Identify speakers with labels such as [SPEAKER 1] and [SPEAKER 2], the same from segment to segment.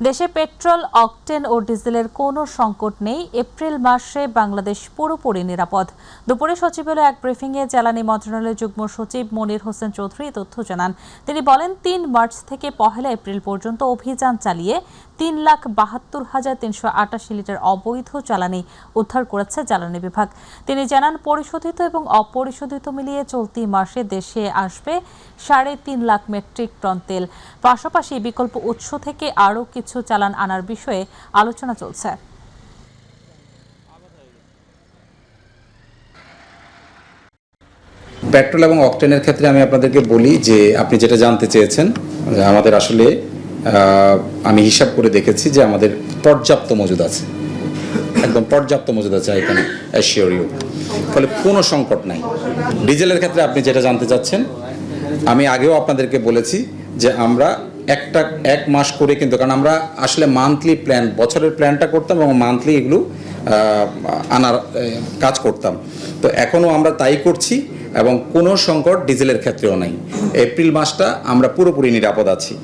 [SPEAKER 1] দেশে petrol, octane ও ডিজেলের কোনো সংকট নেই। এপ্রিল মাসে বাংলাদেশ পুরোপুরি নিরাপদ। দুপুরে সচিবালয়ে এক ব্রিফিংয়ে জ্বালানি মন্ত্রণালয়ের যুগ্ম সচিব মনির হোসেন চৌধুরী তথ্য জানান। তিনি বলেন, ৩ মার্চ থেকে ১ এপ্রিল পর্যন্ত অভিযান চালিয়ে ৩,৭২,৩৮৮ লিটার অবৈধ জ্বালানি উদ্ধার করেছে জ্বালানি বিভাগ। তিনি জানান, পরিশোধিত এবং অপরিশোধিত মিলিয়ে চলতি মাসে দেশে আসবে ৩.৫ লাখ মেট্রিক টন তেল। পাশাপাশি বিকল্প উৎস থেকে আরও কিছু চালান আনার বিষয়ে আলোচনা চলছে।
[SPEAKER 2] পেট্রোল এবং অকটেনের ক্ষেত্রে আমি আপনাদেরকে বলি যে আপনি যেটা জানতে চেয়েছেন, আমাদের আসলে আমি হিসাব করে দেখেছি যে আমাদের পর্যাপ্ত মজুদ আছে, একদম পর্যাপ্ত মজুদ আছে, আই ক্যান অ্যাসিওর ইউ। ফলে কোনো সংকট নাই। ডিজেলের ক্ষেত্রে আপনি যেটা জানতে চাচ্ছেন, আমি আগেও আপনাদেরকে বলেছি যে আমরা এক মাস করে, কিন্তু কারণ আমরা আসলে মান্থলি প্ল্যান, বছরের প্ল্যানটা করতাম এবং মান্থলি এগুলো আনার কাজ করতাম। তো এখনও আমরা তাই করছি এবং কোনো সংকট ডিজেলের ক্ষেত্রেও নাই। এপ্রিল মাসটা আমরা পুরোপুরি নিরাপদ আছি।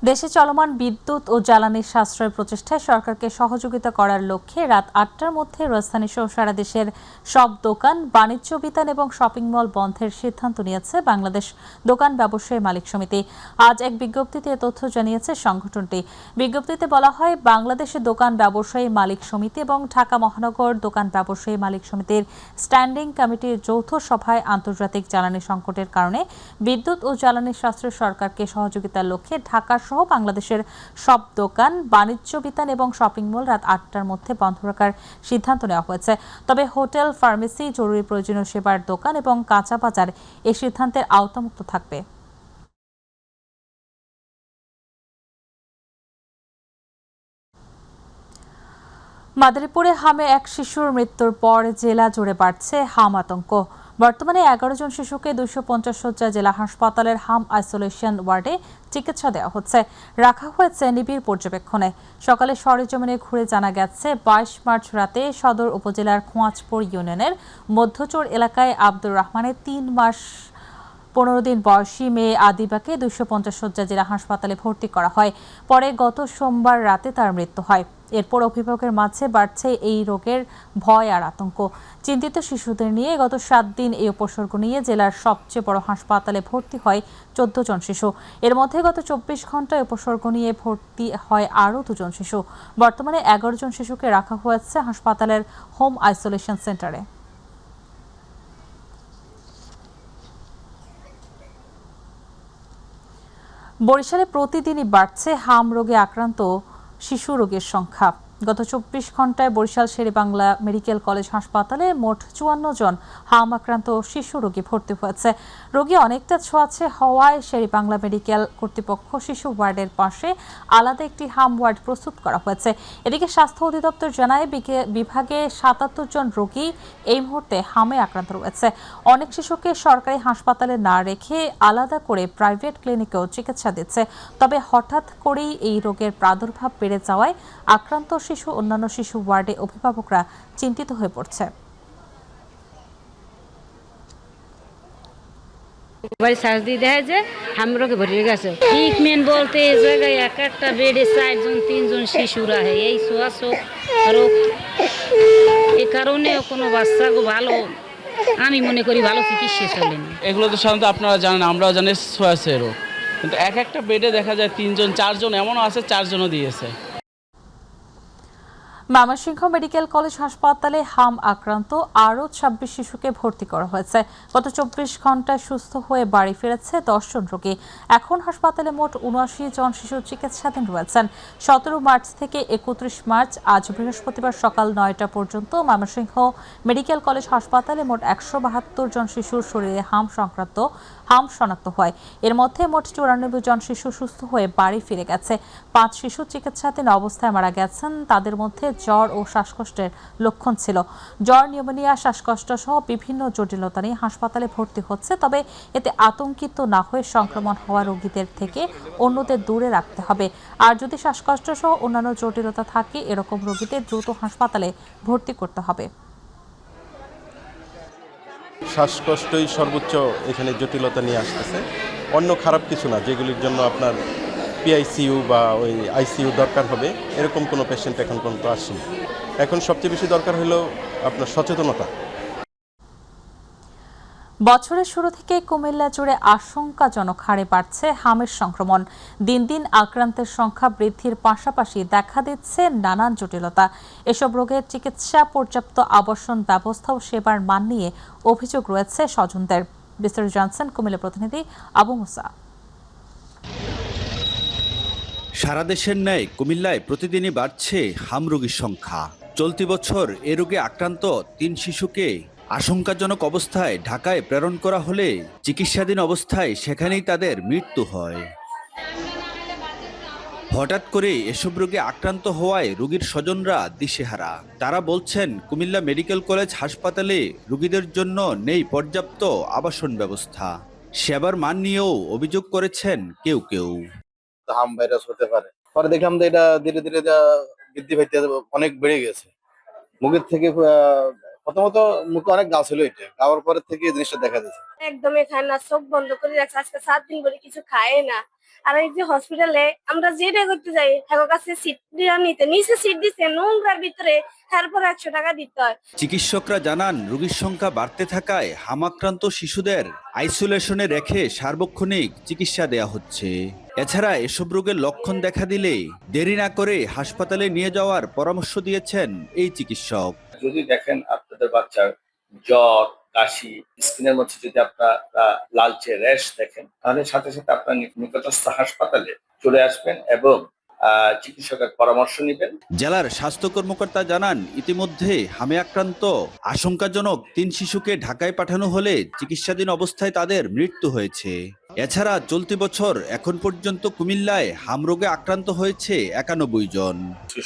[SPEAKER 1] দেশে চলমান বিদ্যুৎ ও জ্বালানির সাশ্রয় প্রচেষ্টায় সরকারকে সহযোগিতা করার লক্ষ্যে রাত ৮টার মধ্যে রাজধানী সহ সারা দেশের সব দোকান, বাণিজ্য বিতান এবং শপিং মল বন্ধের সিদ্ধান্ত নিয়েছে বাংলাদেশ দোকান ব্যবসায়ী মালিক সমিতি। আজ এক বিজ্ঞপ্তিতে এ তথ্য জানিয়েছে সংগঠনটি। বিজ্ঞপ্তিতে বলা হয়, বাংলাদেশের দোকান ব্যবসায়ী মালিক সমিতি এবং ঢাকা মহানগর দোকান ব্যবসায়ী মালিক সমিতির স্ট্যান্ডিং কমিটির যৌথ সভায় আন্তর্জাতিক জ্বালানি সংকটের কারণে বিদ্যুৎ ও জ্বালানি সাশ্রয় সরকারকে সহযোগিতার লক্ষ্যে ঢাকা সহ বাংলাদেশের সব দোকান, বাণিজ্য বিতান এবং শপিং মল রাত ৮টার মধ্যে বন্ধ রাখার সিদ্ধান্ত নেওয়া হয়েছে। তবে হোটেল, ফার্মেসি, জরুরি প্রয়োজনীয় সেবার দোকান এবং কাঁচা বাজার এই সিদ্ধান্তের আওতামুক্ত থাকবে। মাদারীপুরে হামে এক শিশুর মৃত্যুর পর জেলা জুড়ে বাড়ছে হাম আতঙ্ক। বর্তমানে ১১ জন শিশুকে ২৫০ শয্যা জেলা হাসপাতালের হাম আইসোলেশন ওয়ার্ডে চিকিৎসা দেওয়া হচ্ছে, রাখা হয়েছে নিবিড় পর্যবেক্ষণে। সকালে সরেজমিনে ঘুরে জানা গেছে, ২২ মার্চ রাতে সদর উপজেলার খোঁয়াজপুর ইউনিয়নের মধ্যচর এলাকায় আব্দুর রহমানের ৩ মাস ১৫ দিন বয়সী মেয়ে আদিবাকে ২৫০ শয্যা জেলা হাসপাতালে ভর্তি করা হয়। পরে গত সোমবার রাতে তার মৃত্যু হয়। এরপর অভিভাবকের মাঝে বাড়ছে এই রোগের ভয় আর আতঙ্ক। চিন্তিত শিশুদের নিয়ে গত ৭ দিন এই উপসর্গ নিয়ে জেলার সবচেয়ে বড় হাসপাতালে ভর্তি হয় ১৪ জন শিশু। এর মধ্যে গত ২৪ ঘন্টায় উপসর্গ নিয়ে ভর্তি হয় আরও ২ জন শিশু। বর্তমানে ১১ জন শিশুকে রাখা হয়েছে হাসপাতালের হোম আইসোলেশন সেন্টারে। বরিশালে প্রতিদিনই বাড়ছে হাম রোগে আক্রান্ত শিশু রোগীর সংখ্যা। গত ২৪ ঘন্টায় বরিশাল শেরেবাংলা মেডিকেল কলেজ হাসপাতালে মোট ৫৪ জন হাম আক্রান্ত শিশু রোগী ভর্তি হয়েছে। রোগী অনেকটা ছোঁয়াচে হওয়ায় শেরেবাংলা মেডিকেল কর্তৃপক্ষ শিশু ওয়ার্ডের পাশে আলাদা একটি হাম ওয়ার্ড প্রস্তুত করা হয়েছে। এদিকে স্বাস্থ্য অধিদপ্তর জানায়, বিভাগে ৭৭ জন রোগী এই মুহূর্তে হামে আক্রান্ত রয়েছে। অনেক শিশুকে সরকারি হাসপাতালে না রেখে আলাদা করে প্রাইভেট ক্লিনিকেও চিকিৎসা দিচ্ছে। তবে হঠাৎ করেই এই রোগের প্রাদুর্ভাব বেড়ে যাওয়ায় আক্রান্ত শিশু, অন্যান্য শিশু ওয়ার্ডে অভিভাবকরা চিন্তিত হয়ে পড়ছে।
[SPEAKER 3] বাড়ি সার্চ দিয়ে দেখা যায় হামরোগে ভরে গেছে। ট্রিটমেন্ট বলতে এই জায়গায় এক একটা বেডে ৪ জন ৩ জন শিশুরা এই ছোঁয়াছক রোগ। এই কারণে কোনো বাচ্চা ভালো, আমি মনে করি ভালো চিকিৎসা চলেনি।
[SPEAKER 4] এগুলো তো সাধারণত আপনারা জানেন, আমরাও জানি ছোঁয়াছে রোগ, কিন্তু এক একটা বেডে দেখা যায় ৩ জন ৪ জন, এমনও আছে ৪ জনও দিয়েছে।
[SPEAKER 1] ময়মনসিংহ মেডিকেল কলেজ হাসপাতালে হাম আক্রান্ত আরও ২৬ শিশুকে ভর্তি করা হয়েছে। গত ২৪ ঘন্টায় সুস্থ হয়ে বাড়ি ফিরেছে ১০ জন রোগী। এখন হাসপাতালে মোট ৭৯ জন শিশু চিকিৎসাধীন রয়েছেন। ১৭ মার্চ থেকে ৩১ মার্চ আজ বৃহস্পতিবার সকাল ৯টা পর্যন্ত ময়মনসিংহ মেডিকেল কলেজ হাসপাতালে মোট ১৭২ জন শিশুর শরীরে হাম শনাক্ত হয়। এর মধ্যে মোট ৯৪ জন শিশু সুস্থ হয়ে বাড়ি ফিরে গেছে। ৫ শিশু চিকিৎসাধীন অবস্থায় মারা গেছেন। তাদের মধ্যে জ্বর ও শ্বাসকষ্টের লক্ষণ ছিল। জ্বর, নিউমোনিয়া, শ্বাসকষ্ট সহ বিভিন্ন জটিলতা নিয়ে হাসপাতালে ভর্তি হচ্ছে। তবে এতে আতঙ্কিত না হয়ে সংক্রমণ হওয়া রোগীদের থেকে অন্যদের দূরে রাখতে হবে। আর যদি শ্বাসকষ্ট সহ অন্যান্য জটিলতা থাকে, এরকম রোগীদের দ্রুত হাসপাতালে ভর্তি করতে হবে।
[SPEAKER 5] শ্বাসকষ্টই সর্বোচ্চ এখানে জটিলতা নিয়ে আসতেছে, অন্য খারাপ কিছু না, যেগুলির জন্য আপনার পিআইসিইউ বা ওই আইসিইউ দরকার হবে এরকম কোনো পেশেন্ট এখন পর্যন্ত আসেনি। এখন সবচেয়ে বেশি দরকার হলো আপনার সচেতনতা।
[SPEAKER 1] বছরের শুরু থেকে কুমিল্লা জুড়ে আশঙ্কাজনক হারে বাড়ছে হামের সংক্রমণ। দিন দিন আক্রান্তের সংখ্যা বৃদ্ধির পাশাপাশি দেখা দিচ্ছে নানান জটিলতা। এসব রোগের চিকিৎসা, পর্যাপ্ত আবাসন ব্যবস্থা ও সেবার মান নিয়ে অভিযোগ রয়েছে স্বজনদের। বিস্তারিত জানছেন কুমিল্লা প্রতিনিধি আবু মুসা।
[SPEAKER 6] সারা দেশের ন্যায় কুমিল্লায় প্রতিদিনই বাড়ছে হাম রোগীর সংখ্যা। চলতি বছর এ রোগে আক্রান্ত 3 শিশুকে আশঙ্কাজনক অবস্থায় ঢাকায় প্রেরণ করা হলে চিকিৎসাধীন অবস্থায় সেখানেই তাদের মৃত্যু হয়। হঠাৎ করে এসব রোগে আক্রান্ত হওয়ায় রোগীর স্বজনরা দিশেহারা। তারা বলছেন, কুমিল্লা মেডিকেল কলেজ হাসপাতালে রোগীদের জন্য নেই পর্যাপ্ত আবাসন ব্যবস্থা। সেবার মান নিয়েও অভিযোগ করেছেন কেউ কেউ।
[SPEAKER 7] হাম ভাইরাস হতে পারে। পরে দেখলাম যে এটা ধীরে ধীরে বৃদ্ধি পাইতে অনেক বেড়ে গেছে। মুখের থেকে প্রথমত মুখে অনেক গা ছিল, এটা খাওয়ার পরের থেকে এই জিনিসটা দেখা যাচ্ছে।
[SPEAKER 8] একদমই খায় না, চোখ বন্ধ করে রাখছে, আজকে 7 দিন ধরে কিছু খায় না। আর এই যে হসপিটালে আমরা যেটা করতে যাই, এখন কাছে সিট নিতে নিচে সিট দিচ্ছে নোংরার ভিতরে, তারপর 100 টাকা দিতে হয়।
[SPEAKER 6] চিকিৎসকরা জানান, রোগীর সংখ্যা বাড়তে থাকায় হামাক্রান্ত শিশুদের আইসোলেশনে রেখে সার্বক্ষণিক চিকিৎসা দেয়া হচ্ছে। এছাড়া এসব রোগের লক্ষণ দেখা দিলে দেরি না করে হাসপাতালে নিয়ে যাওয়ার পরামর্শ দিয়েছেন এই চিকিৎসক।
[SPEAKER 9] যদি দেখেন আপনাদের বাচ্চার জ্বর, কাশি, স্কিনের মধ্যে যদি আপনারা লালচে র্যাশ দেখেন, তাহলে সাথে সাথে আপনার নিকটস্থ হাসপাতালে চলে আসবেন এবং চিকিৎসকের পরামর্শ নেবেন।
[SPEAKER 6] জেলার স্বাস্থ্য কর্মকর্তা জানান, ইতিমধ্যে হামে আক্রান্ত আশঙ্কাজনক 3 শিশুকে ঢাকায় পাঠানো হলে চিকিৎসাধীন অবস্থায় তাদের মৃত্যু হয়েছে। এছাড়া চলতি বছর এখন পর্যন্ত কুমিল্লায় হাম রোগে আক্রান্ত হয়েছে 91 জন।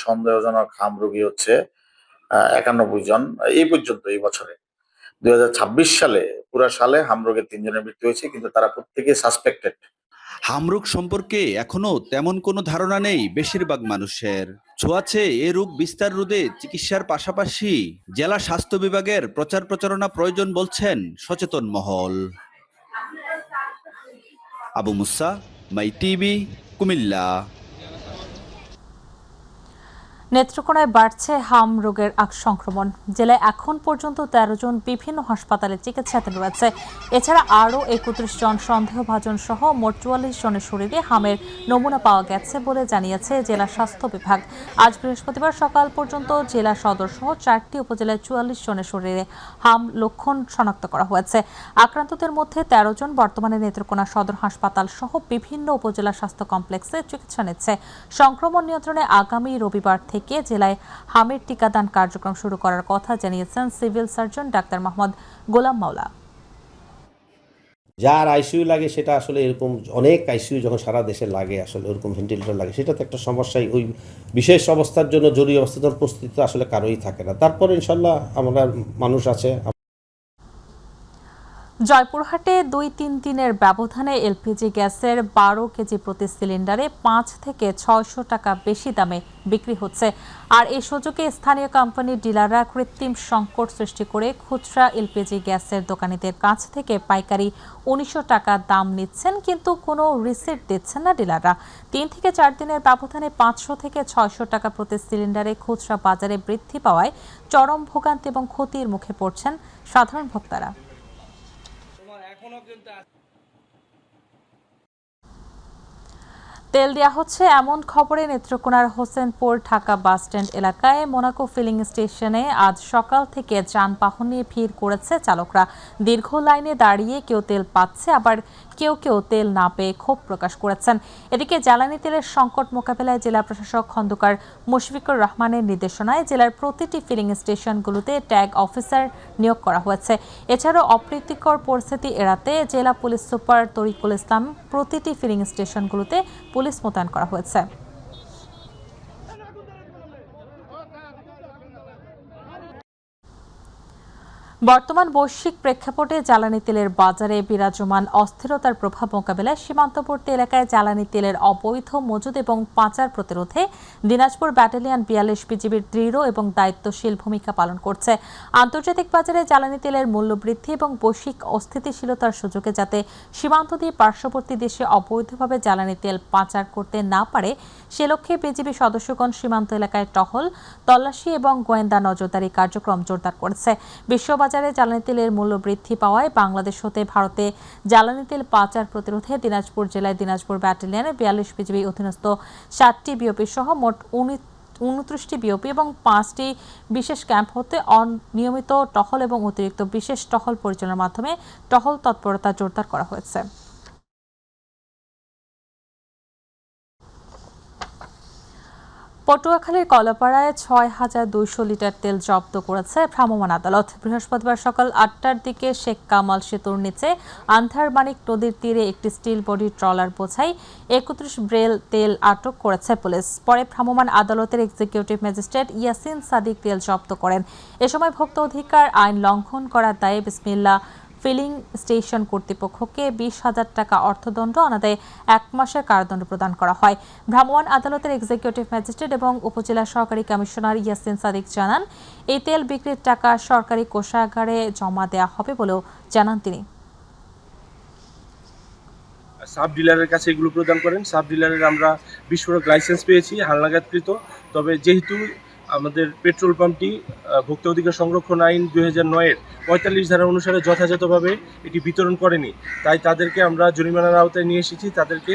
[SPEAKER 7] সন্দেহজনক হাম রোগী হচ্ছে 91 জন এই পর্যন্ত এই বছরে। 2026 সালে পুরো সালে হাম রোগে 3 জনের মৃত্যু হয়েছে, কিন্তু তারা প্রত্যেকেই সাসপেক্টেড।
[SPEAKER 6] হামরোগ সম্পর্কে এখনো তেমন কোনো ধারণা নেই বেশিরভাগ মানুষের। ছোঁয়াচে এ রোগ বিস্তার রোধে চিকিৎসার পাশাপাশি জেলা স্বাস্থ্য বিভাগের প্রচার প্রচারণা প্রয়োজন বলছেন সচেতন মহল। আবু মুসা, মাই টিভি, কুমিল্লা।
[SPEAKER 1] নেত্রকোনায় বাড়ছে হাম রোগের সংক্রমণ। জেলায় এখন পর্যন্ত 13 জন বিভিন্ন হাসপাতালে চিকিৎসাধীন রয়েছে। এছাড়া আরও 31 জন সন্দেহভাজন সহ মোট 44 জনের শরীরে হামের নমুনা পাওয়া গেছে বলে জানিয়েছে জেলা স্বাস্থ্য বিভাগ। আজ বৃহস্পতিবার সকাল পর্যন্ত জেলা সদর সহ 4টি উপজেলায় 44 জনের শরীরে হাম লক্ষণ শনাক্ত করা হয়েছে। আক্রান্তদের মধ্যে 13 জন বর্তমানে নেত্রকোনা সদর হাসপাতাল সহ বিভিন্ন উপজেলা স্বাস্থ্য কমপ্লেক্সে চিকিৎসা নিচ্ছে। সংক্রমণ নিয়ন্ত্রণে আগামী রবিবার থেকে জেলায় হামের টিকাদান কার্যক্রম শুরু করার কথা জানিয়েছেন civil surgeon doctor Mohammad Golam মাওলা।
[SPEAKER 10] যার আইসিইউ লাগে সেটা আসলে এরকম অনেক আইসিইউ যখন সারা দেশে লাগে, আসলে ওরকম ভেন্টিলেটর লাগে, সেটা তো একটা সমস্যাই। ওই বিশেষ অবস্থার জন্য, জরুরি অবস্থার জন্য প্রস্তুতি আসলে কারোই থাকে না। তারপর ইনশাল্লাহ আমরা মানুষ আছে।
[SPEAKER 1] জয়পুরহাটে 2-3 দিনের ব্যবধানে এলপিজি গ্যাসের 12 কেজি প্রতি সিলিন্ডারে 5 থেকে 600 টাকা বেশি দামে বিক্রি হচ্ছে। আর এই সুযোগে স্থানীয় কোম্পানির ডিলাররা কৃত্রিম সংকট সৃষ্টি করে খুচরা এলপিজি গ্যাসের দোকানীদের কাছ থেকে পাইকারি 1900 টাকা দাম নিচ্ছেন, কিন্তু কোনো রিসিট দিচ্ছেন না ডিলাররা। 3 থেকে 4 দিনের ব্যবধানে 500 থেকে 600 টাকা প্রতি সিলিন্ডারে খুচরা বাজারে বৃদ্ধি পাওয়ায় চরম ভোগান্তি এবং ক্ষতির মুখে পড়ছেন সাধারণ ভোক্তারা। তেল দেওয়া হচ্ছে এমন খবরে নেত্রকোনার হোসেনপুর ঢাকা বাসস্ট্যান্ড এলাকায় মোনাকো ফিলিং স্টেশনে আজ সকাল থেকে যানবাহন নিয়ে ভিড় করেছে চালকরা। দীর্ঘ লাইনে দাঁড়িয়ে কেউ তেল পাচ্ছে, আবার কেউ কেউ তেল না পেয়ে ক্ষোভ প্রকাশ করেছেন। এদিকে জ্বালানি তেলের সংকট মোকাবেলায় জেলা প্রশাসক খন্দকার মুশফিকুর রহমানের নির্দেশনায় জেলার প্রতিটি ফিলিং স্টেশনগুলোতে ট্যাগ অফিসার নিয়োগ করা হয়েছে। এছাড়াও অপ্রীতিকর পরিস্থিতি এড়াতে জেলা পুলিশ সুপার তরিকুল ইসলাম প্রতিটি ফিলিং স্টেশনগুলোতে পুলিশ মোতায়েন করা হয়েছে। বর্তমান বৈশ্বিক প্রেক্ষাপটে জ্বালানি তেলের বাজারে বিরাজমান অস্থিরতার প্রভাব মোকাবিলায় সীমান্তবর্তী এলাকায় জ্বালানি তেলের অবৈধ মজুদ এবং পাচার প্রতিরোধে দিনাজপুর ব্যাটালিয়ন ৪২ বিজিবির দৃঢ় এবং দায়িত্বশীল ভূমিকা পালন করছে। আন্তর্জাতিক বাজারে জ্বালানি তেলের মূল্য বৃদ্ধি এবং বৈশ্বিক অস্থিতিশীলতার সুযোগে যাতে সীমান্ত দিয়ে পার্শ্ববর্তী দেশে অবৈধভাবে জ্বালানি তেল পাচার করতে না পারে সে লক্ষ্যে বিজিবি সদস্যগণ সীমান্ত এলাকায় টহল, তল্লাশি এবং গোয়েন্দা নজরদারি কার্যক্রম জোরদার করেছে। বিশ্ববাজারে জ্বালানি তেলের মূল্য বৃদ্ধি পাওয়ায় বাংলাদেশ হতে ভারতে জ্বালানি তেল পাচার প্রতিরোধে দিনাজপুর জেলায় দিনাজপুর ব্যাটালিয়নে ৪২ বিজিবি অধীনস্থ ৭টি বিওপি সহ মোট ২৯টি বিওপি এবং ৫টি বিশেষ ক্যাম্প হতে অনিয়মিত টহল এবং অতিরিক্ত বিশেষ টহল পরিচালনার মাধ্যমে টহল তৎপরতা জোরদার করা হয়েছে। পটুয়াখালীর কলাপাড়ায় ৬,২০০ লিটার তেল জব্দ করেছে ভ্রাম্যমাণ আদালত। বৃহস্পতিবার সকাল ৮টার দিকে শেখ কামাল সেতুর নিচে আন্ধারমানিক নদীর তীরে একটি স্টিল বডি ট্রলার বোঝাই ৩১ ব্রেল তেল আটক করেছে পুলিশ। পরে ভ্রাম্যমাণ আদালতের এক্সিকিউটিভ ম্যাজিস্ট্রেট ইয়াসিন সাদিক তেল জব্দ করেন। এ সময় ভোক্তা অধিকার আইন লঙ্ঘন করার দায়ে বিসমিল্লাহ ফিলিং স্টেশন কর্তৃপক্ষকে ২০,০০০ টাকা অর্থদণ্ড অনাদায়ে ১ মাসের কারাদণ্ড প্রদান করা হয়। ভ্রাম্যমাণ আদালতের এক্সিকিউটিভ ম্যাজিস্ট্রেট এবং উপজেলা সহকারী কমিশনার ইয়াসিন সাদিক জানান, এই তেল বিক্রির টাকা সরকারি কোষাগারে জমা দেওয়া হবে বলেও জানান তিনি।
[SPEAKER 11] সাব ডিলারের কাছে এগুলো প্রদান করেন। সাব ডিলারের আমরা বিস্ফোরক লাইসেন্স পেয়েছি হালনাগাদকৃত। তবে যেহেতু আমাদের পেট্রোল পাম্পটি ভোক্তা অধিকার সংরক্ষণ আইন ২০০৯-এর ৪৫ ধারা অনুসারে যথাযথভাবে এটি বিতরণ করেনি, তাই তাদেরকে আমরা জরিমানার আওতায় নিয়ে এসেছি। তাদেরকে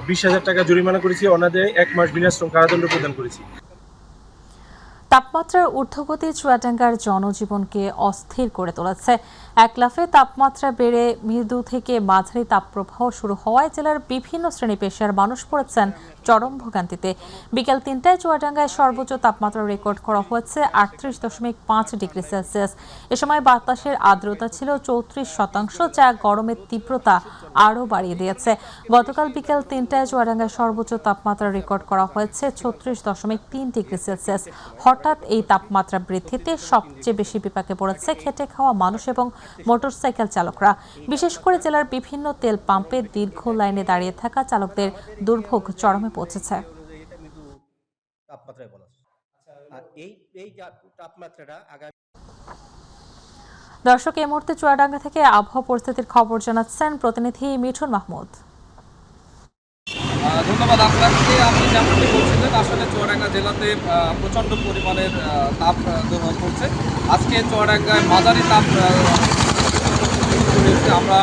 [SPEAKER 11] ২০,০০০ টাকা জরিমানা করেছি, অনাদায়ে ১ মাস বিনাশ্রম কারাদণ্ড প্রদান করেছি।
[SPEAKER 1] তাপমাত্রার ঊর্ধ্বগতি চুয়াডাঙ্গার জনজীবনকে অস্থির করে তুলেছে। এক লাফে তাপমাত্রা বেড়ে মৃদু থেকে মাঝারি তাপপ্রবাহ শুরু হওয়ায় জেলার বিভিন্ন শ্রেণী পেশার মানুষ পড়েছেন চরম ভোগান্তিতে। বিকেল ৩টায় চুয়াডাঙ্গায় সর্বোচ্চ তাপমাত্রা রেকর্ড করা হয়েছে ৩৮.৫ ডিগ্রি সেলসিয়াস। এ সময় বাতাসের আর্দ্রতা ছিল ৩৪%, যা গরমের তীব্রতা আরও বাড়িয়ে দিয়েছে। গতকাল বিকেল ৩টায় চুয়াডাঙ্গায় সর্বোচ্চ তাপমাত্রা রেকর্ড করা হয়েছে ৩৬.৩ ডিগ্রি সেলসিয়াস। হঠাৎ এই তাপমাত্রা বৃদ্ধিতে সবচেয়ে বেশি বিপাকে পড়েছে খেটে খাওয়া মানুষ এবং মোটরসাইকেল চালকরা। বিশেষ করে জেলার বিভিন্ন তেল পাম্পে দীর্ঘ লাইনে দাঁড়িয়ে থাকা চালকদের দুর্ভোগ চরমে পৌঁছেছে। দর্শক, এই মুহূর্তে চুয়াডাঙ্গা থেকে আবহাওয়া পরিস্থিতির খবর জানাচ্ছেন প্রতিনিধি মিঠুন মাহমুদ।
[SPEAKER 12] ধন্যবাদ আপনাকে। আপনি যেমনটি বলছিলেন, আসলে চুয়াডাঙ্গা জেলাতে প্রচণ্ড পরিমাণের তাপ গ্রহণ করছে। আজকে চুয়াডাঙ্গায় মাঝারি তাপ আমরা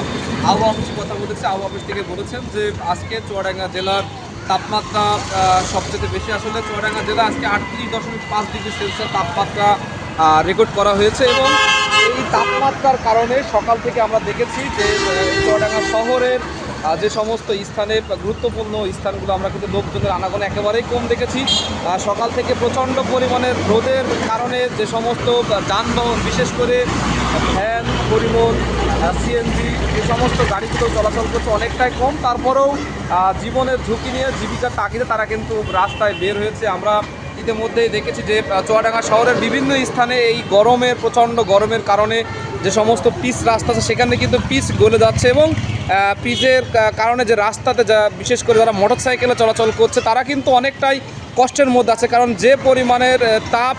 [SPEAKER 12] আবহাওয়া অফিসে কথা বলেছি। আবহাওয়া অফিস থেকে বলেছেন যে আজকে চুয়াডাঙ্গা জেলার তাপমাত্রা সবচেয়ে বেশি। আসলে চুয়াডাঙ্গা জেলা আজকে ৩৮.৫ ডিগ্রি সেলসিয়াস তাপমাত্রা রেকর্ড করা হয়েছে এবং এই তাপমাত্রার কারণে সকাল থেকে আমরা দেখেছি যে চুয়াডাঙ্গা শহরের যে সমস্ত স্থানে গুরুত্বপূর্ণ স্থানগুলো আমরা কিন্তু লোকজনের আনাগোনা একেবারেই কম দেখেছি। সকাল থেকে প্রচণ্ড পরিমাণের রোদের কারণে যে সমস্ত যানবাহন, বিশেষ করে ভ্যান, পরিবহন, সিএনজি, এই সমস্ত গাড়িগুলো চলাচল করছে অনেকটাই কম। তারপরেও জীবনের ঝুঁকি নিয়ে জীবিকার তাগিদে তারা কিন্তু রাস্তায় বের হয়েছে। আমরা ইতিমধ্যেই দেখেছি যে চুয়াডাঙ্গা শহরের বিভিন্ন স্থানে এই গরমের, প্রচণ্ড গরমের কারণে যে সমস্ত পিচ রাস্তা আছে সেখানে কিন্তু পিচ গলে যাচ্ছে এবং পিচের কারণে যে রাস্তাতে যা বিশেষ করে যারা মোটরসাইকেলে চলাচল করছে তারা কিন্তু অনেকটাই কষ্টের মধ্যে আছে, কারণ যে পরিমাণের তাপ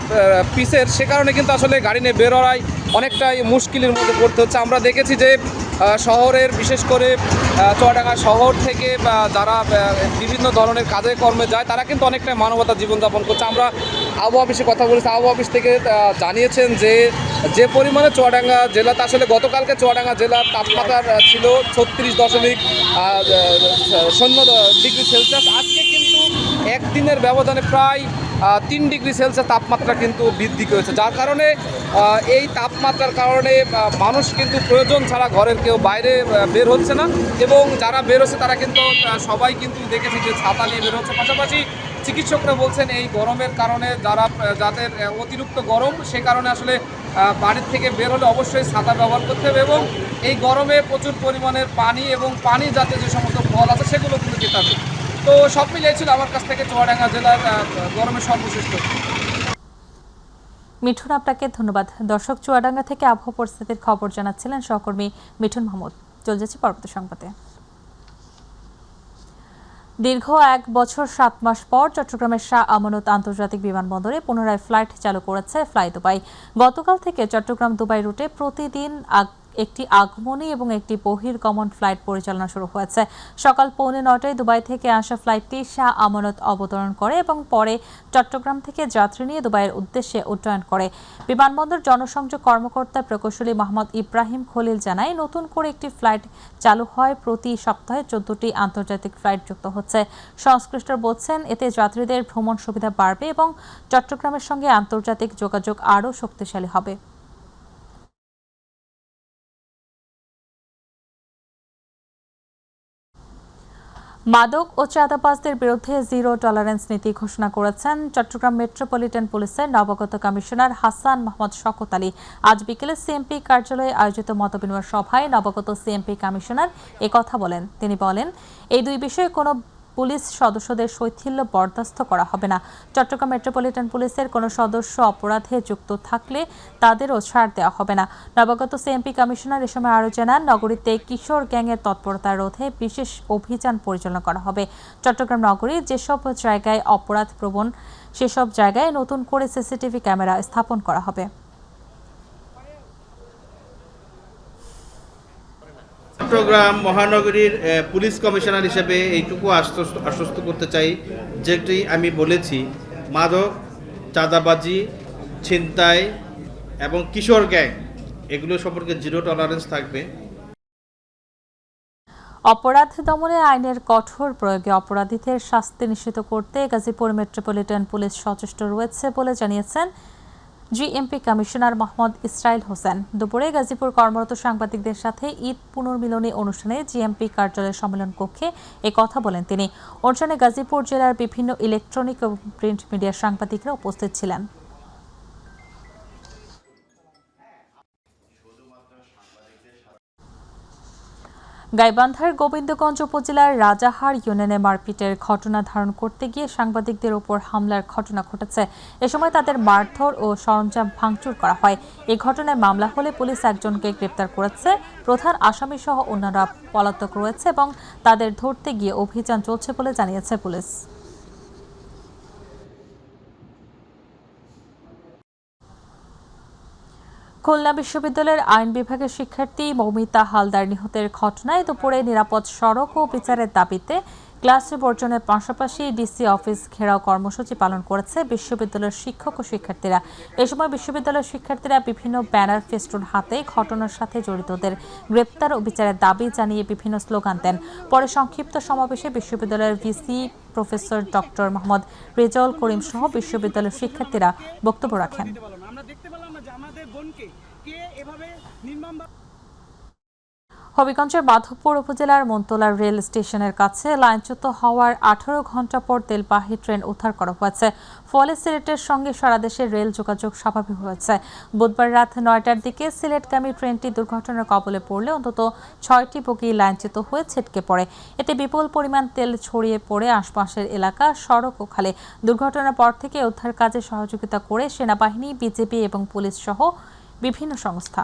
[SPEAKER 12] পিচের, সে কারণে কিন্তু আসলে গাড়ি নিয়ে বের হওয়াই অনেকটাই মুশকিলের মধ্যে পড়তে হচ্ছে। আমরা দেখেছি যে শহরের, বিশেষ করে চুয়াডাঙ্গা শহর থেকে যারা বিভিন্ন ধরনের কাজে কর্মে যায় তারা কিন্তু অনেকটাই মানবতার জীবনযাপন করছে। আমরা আবহাওয়া অফিসে কথা বলেছি। আবহাওয়া অফিস থেকে জানিয়েছেন যে পরিমাণে চুয়াডাঙ্গা জেলাতে আসলে গতকালকে চুয়াডাঙ্গা জেলার তাপমাত্রা ছিল ৩৬.০ ডিগ্রি সেলসিয়াস। আজকে কিন্তু একদিনের ব্যবধানে প্রায় ৩ ডিগ্রি সেলসিয়াস তাপমাত্রা কিন্তু বৃদ্ধি করেছে, যার কারণে এই তাপমাত্রার কারণে মানুষ কিন্তু প্রয়োজন ছাড়া ঘরের কেউ বাইরে বের হচ্ছে না এবং যারা বের হচ্ছে তারা কিন্তু সবাই কিন্তু দেখেছি যে ছাতা নিয়ে বের হচ্ছে। পাশাপাশি চিকিৎসকরা বলছেন এই গরমের কারণে যাদের অতিরিক্ত গরম, সে কারণে আসলে বাড়ির থেকে বের হলে অবশ্যই ছাতা ব্যবহার করতে হবে এবং এই গরমে প্রচুর পরিমাণের পানি এবং পানি জাতীয় যে সমস্ত ফল আছে সেগুলো কিন্তু খেতে হবে। তো সব মিলিয়ে ছিল আমার কাছ থেকে চুয়াডাঙ্গা জেলার গরমের সর্বশ্রেষ্ঠ।
[SPEAKER 1] মিঠুন, আপনাকে ধন্যবাদ। দর্শক, চুয়াডাঙ্গা থেকে আবহাওয়া পরিস্থিতির খবর জানাচ্ছিলেন সহকর্মী মিঠুন মাহমুদ। চলে যাচ্ছি পরবর্তী সংবাদে। দীর্ঘ 1 বছর 7 মাস পর চট্টগ্রামের শাহ আমানত আন্তর্জাতিক বিমানবন্দরে পুনরায় ফ্লাইট চালু করেছে ফ্লাই দুবাই। গতকাল থেকে চট্টগ্রাম দুবাই রুটে প্রতিদিন একটি আগমনী এবং একটি বহির্গমন ফ্লাইট পরিচালনা শুরু হয়েছে। সকাল 8:45টায় দুবাই থেকে আসা ফ্লাইটটি শাহ আমানত অবতরণ করে এবং পরে চট্টগ্রাম থেকে যাত্রী নিয়ে দুবাইয়ের উদ্দেশ্যে উড্ডয়ন করে। বিমানবন্দর জনসংযোগ কর্মকর্তা প্রকৌশলী মোহাম্মদ ইব্রাহিম খলিল জানায়, নতুন করে একটি ফ্লাইট চালু হয়। প্রতি সপ্তাহে 14টি আন্তর্জাতিক ফ্লাইট যুক্ত হচ্ছে। সংশ্লিষ্টরা বলছেন, এতে যাত্রীদের ভ্রমণ সুবিধা বাড়বে এবং চট্টগ্রামের সঙ্গে আন্তর্জাতিক যোগাযোগ আরও শক্তিশালী হবে। মাদক ও চাঁদাবাজদের বিরুদ্ধে জিরো টলারেন্স নীতি ঘোষণা করেছেন চট্টগ্রাম মেট্রোপলিটন পুলিশের নবাগত কমিশনার হাসান মোহাম্মদ শওকত আলী। আজ বিকেলে সিএমপি কার্যালয়ে আয়োজিত মতবিনিময় সভায় নবাগত সিএমপি কমিশনার একথা বলেন। তিনি বলেন, এই দুই বিষয়ে কোনো পুলিশ সদস্যদের শৈথিল্য বরদাস্ত করা হবে না। চট্টগ্রাম মেট্রোপলিটন পুলিশের কোনো সদস্য অপরাধে যুক্ত থাকলে তাদেরও ছাড় দেওয়া হবে না। নবাগত সিএমপি কমিশনার এ সময় আরও জানান, নগরীতে কিশোর গ্যাংয়ের তৎপরতা রোধে বিশেষ অভিযান পরিচালনা করা হবে। চট্টগ্রাম নগরীর যেসব জায়গায় অপরাধ প্রবণ সেসব জায়গায় নতুন করে সিসিটিভি ক্যামেরা স্থাপন করা হবে।
[SPEAKER 13] চট্টগ্রাম মহানগরীর পুলিশ কমিশনার হিসেবে এইটুকু আশ্বস্ত করতে চাই, যেটি আমি বলেছি, মাদক, চাঁদাবাজি, ছিনতাই এবং কিশোর গ্যাং এগুলো সম্পর্কে জিরো টলারেন্স থাকবে।
[SPEAKER 1] অপরাধ দমনে আইনের কঠোর প্রয়োগে অপরাধীদের শাস্তি নিশ্চিত করতে গাজীপুর মেট্রোপলিটন পুলিশ সচেষ্ট রয়েছে বলে জানিয়েছেন জিএমপি কমিশনার মোহাম্মদ ইসরাইল হোসেন। দুপুরে গাজীপুর কর্মরত সাংবাদিকদের সাথে ঈদ পুনর্মিলনী অনুষ্ঠানে জিএমপি কার্যালয়ের সম্মেলন কক্ষে কথা বলেন তিনি। অনুষ্ঠানে গাজীপুর জেলার বিভিন্ন ইলেকট্রনিক ও প্রিন্ট মিডিয়ার সাংবাদিকরা উপস্থিত ছিলেন। গাইবান্ধার গোবিন্দগঞ্জ উপজেলার রাজাহার ইউনিয়নে মারপিটের ঘটনা ধারণ করতে গিয়ে সাংবাদিকদের উপর হামলার ঘটনা ঘটেছে। এ সময় তাদের মারধর ও সরঞ্জাম ভাঙচুর করা হয়। এই ঘটনায় মামলা হলে পুলিশ একজনকে গ্রেপ্তার করেছে। প্রধান আসামি সহ অন্যরা পলাতক রয়েছে এবং তাদের ধরতে গিয়ে অভিযান চলছে বলে জানিয়েছে পুলিশ। খুলনা বিশ্ববিদ্যালয়ের আইন বিভাগের শিক্ষার্থী মৌমিতা হালদার নিহতের ঘটনায় দুপুরে নিরাপদ সড়ক ও বিচারের দাবিতে ক্লাস বর্জনের পাশাপাশি ডিসি অফিস ঘেরাও কর্মসূচি পালন করেছে বিশ্ববিদ্যালয়ের শিক্ষক ও শিক্ষার্থীরা। এ সময় বিশ্ববিদ্যালয়ের শিক্ষার্থীরা বিভিন্ন ব্যানার ফেস্টুন হাতে ঘটনার সাথে জড়িতদের গ্রেপ্তার ও বিচারের দাবি জানিয়ে বিভিন্ন স্লোগান দেন। পরে সংক্ষিপ্ত সমাবেশে বিশ্ববিদ্যালয়ের VC professor doctor Mohammad Rezaul Karim সহ বিশ্ববিদ্যালয়ের শিক্ষার্থীরা বক্তব্য রাখেন। হবিগঞ্জের মাধবপুর উপজেলার মন্তলার রেল স্টেশনের কাছে লাইনচ্যুত হওয়ার 18 ঘণ্টা পর তেলবাহী ট্রেন উদ্ধার করা হয়েছে। ফলে সিলেটের সঙ্গে সারা দেশের রেল যোগাযোগ স্বাভাবিক হয়েছে। বুধবার রাত 9টার দিকে সিলেটগামী ট্রেনটি দুর্ঘটনার কবলে পড়লে অন্তত 6টি বগি লাইনচ্যুত হয়ে ছিটকে পড়ে। এতে বিপুল পরিমাণ তেল ছড়িয়ে পড়ে আশপাশের এলাকা, সড়ক ও খালে। দুর্ঘটনার পর থেকে উদ্ধার কাজে সহযোগিতা করে সেনাবাহিনী, বিজেপি এবং পুলিশ সহ বিভিন্ন সংস্থা।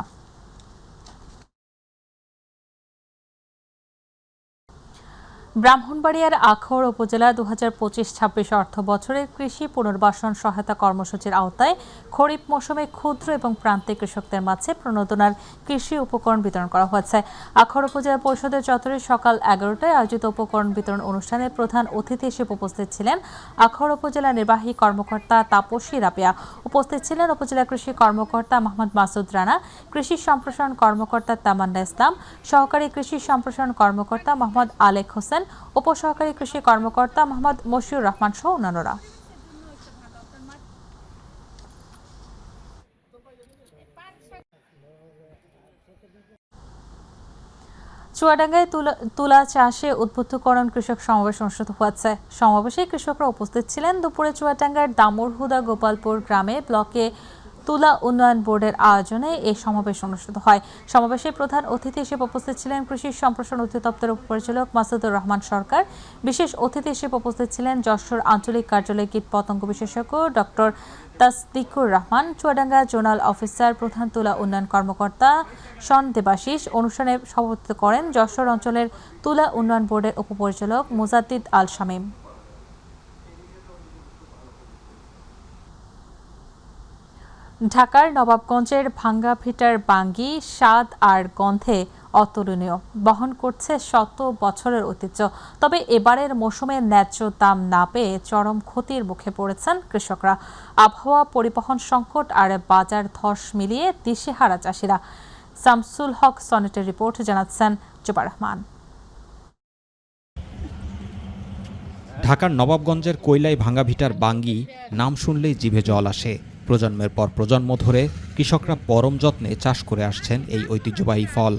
[SPEAKER 1] ব্রাহ্মণবাড়িয়ার আখড় উপজেলা 2025-26 অর্থ বছরের কৃষি পুনর্বাসন সহায়তা কর্মসূচির আওতায় খরিফ মৌসুমে ক্ষুদ্র এবং প্রান্তিক কৃষকদের মাঝে প্রণোদনার কৃষি উপকরণ বিতরণ করা হয়েছে। আখড় উপজেলা পরিষদের চত্বরে সকাল 11টায় আয়োজিত উপকরণ বিতরণ অনুষ্ঠানে প্রধান অতিথি হিসেবে উপস্থিত ছিলেন আখড় উপজেলা নির্বাহী কর্মকর্তা তাপসী রাবেয়া। উপস্থিত ছিলেন উপজেলা কৃষি কর্মকর্তা মোহাম্মদ মাসুদ রানা, কৃষি সম্প্রসারণ কর্মকর্তা তামান্না ইসলাম, সহকারী কৃষি সম্প্রসারণ কর্মকর্তা মোহাম্মদ আলেক হোসেন, উপসহকারী কৃষি কর্মকর্তা মোহাম্মদ মশিউর রহমান সহ অন্যান্যরা। চুয়াডাঙ্গায় তুলা চাষে উদ্বুদ্ধকরণ কৃষক সমাবেশ অনুষ্ঠিত হয়েছে। সমাবেশে কৃষকরা উপস্থিত ছিলেন। দুপুরে চুয়াডাঙ্গার দামুরহুদা গোপালপুর গ্রামে ব্লকে তুলা উন্নয়ন বোর্ডের আয়োজনে এই সমাবেশ অনুষ্ঠিত হয়। সমাবেশে প্রধান অতিথি হিসেবে উপস্থিত ছিলেন কৃষি সম্প্রসারণ অধিদপ্তরের উপপরিচালক মাসুদুর রহমান সরকার। বিশেষ অতিথি হিসেবে উপস্থিত ছিলেন যশোর আঞ্চলিক কার্যালয় কীটপতঙ্গ বিশেষজ্ঞ doctor Tasdiqur Rahman, Chuadanga zonal officer, প্রধান তুলা উন্নয়ন কর্মকর্তা শন দেবাশিস। অনুষ্ঠানে সভাপতিত্ব করেন যশোর অঞ্চলের তুলা উন্নয়ন বোর্ডের উপপরিচালক মুজাদ্দিদ আল শামীম। ঢাকার নবাবগঞ্জের ভাঙ্গা ভিটার বাঙ্গি স্বাদ আর গন্ধে অতুলনীয়, বহন করছে শত বছরের ঐতিহ্য। তবে এবারের মৌসুমে ন্যায্য দাম না পেয়ে চরম ক্ষতির মুখে পড়েছেন কৃষকরা। আবহাওয়া, পরিবহন সংকট আর বাজার ধস মিলিয়ে দিশেহারা চাষিরা। শামসুল হক সনেটের রিপোর্ট, জানাচ্ছেন জুবার রহমান।
[SPEAKER 14] ঢাকার নবাবগঞ্জের কৈলাই ভাঙ্গা ভিটার বাঙ্গি নাম শুনলেই জিভে জল আসে। প্রজন্মের পর প্রজন্ম ধরে কৃষকরা পরম যত্নে চাষ করে আসছেন এই ঐতিহ্যবাহী ফল।